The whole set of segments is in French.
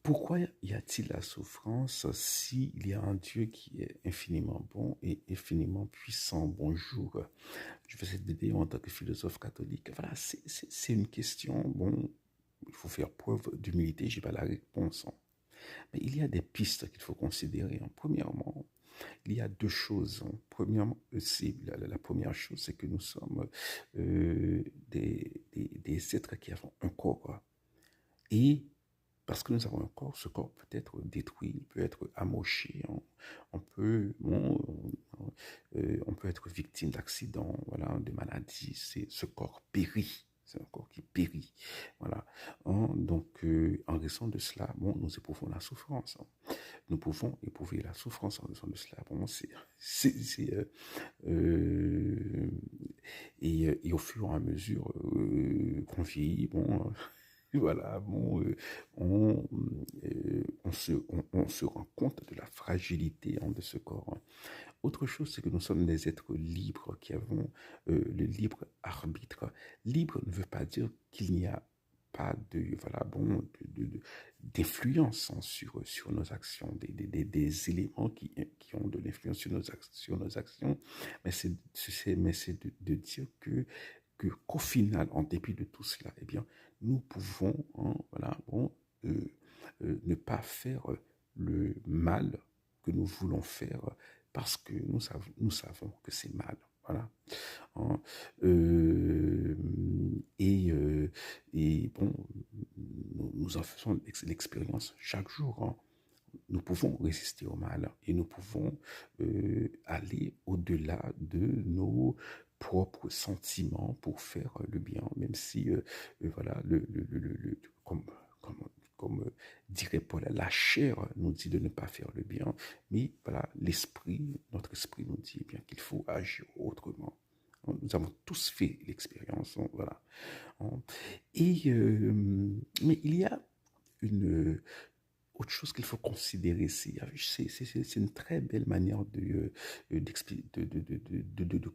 Pourquoi y a-t-il la souffrance s'il y a un Dieu qui est infiniment bon et infiniment puissant? Bonjour, je vais essayer d'aider en tant que philosophe catholique. Voilà, c'est une question, bon, il faut faire preuve d'humilité, j'ai pas la réponse, hein. Mais il y a des pistes qu'il faut considérer, hein. Premièrement, il y a deux choses, hein. Premièrement, la première chose, c'est que nous sommes des êtres qui avons un corps. Et parce que nous avons un corps, ce corps peut être détruit, il peut être amoché, on peut être victime d'accidents, voilà, de maladies. Ce corps périt. C'est un corps qui périt. Voilà. Hein, donc, en raison de cela, bon, nous éprouvons la souffrance, hein. Nous pouvons éprouver la souffrance en raison de cela. Bon, c'est, euh, et au fur et à mesure qu'on vieillit, bon, voilà, bon, on se rend compte de la fragilité, hein, de ce corps, hein. Autre chose, c'est que nous sommes des êtres libres qui avons le libre arbitre. Libre ne veut pas dire qu'il n'y a pas de, voilà, bon, d'influence, hein, sur nos actions, des éléments qui ont de l'influence sur nos actions, mais c'est de dire qu'au final, en dépit de tout cela, eh bien, nous pouvons, hein, voilà, bon, ne pas faire le mal que nous voulons faire parce que nous savons que c'est mal. Voilà. Hein. Euh, et, euh, et bon, nous en faisons l'expérience chaque jour, hein. Nous pouvons résister au mal et nous pouvons aller au-delà de nos propres sentiments pour faire le bien, même si, voilà, comme, comme, comme dirait Paul, la chair nous dit de ne pas faire le bien, mais voilà, notre esprit nous dit bien qu'il faut agir autrement. Nous avons tous fait l'expérience, hein, voilà. Hein. Et, mais il y a une autre chose qu'il faut considérer, c'est une très belle manière de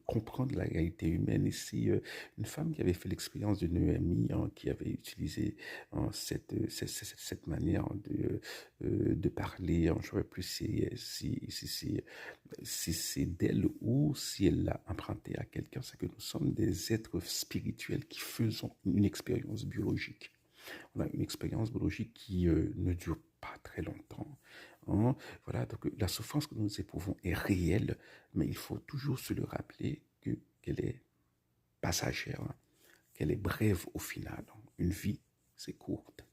comprendre la réalité humaine. Et c'est une femme qui avait fait l'expérience de Noémie, hein, qui avait utilisé, hein, cette manière de parler, hein. Je ne saurais plus si c'est d'elle ou si elle l'a emprunté à quelqu'un. C'est que nous sommes des êtres spirituels qui faisons une expérience biologique. On a une expérience biologique qui ne dure pas très longtemps, hein. Voilà, donc la souffrance que nous éprouvons est réelle, mais il faut toujours se le rappeler qu'elle est passagère, hein, qu'elle est brève au final. Une vie, c'est courte.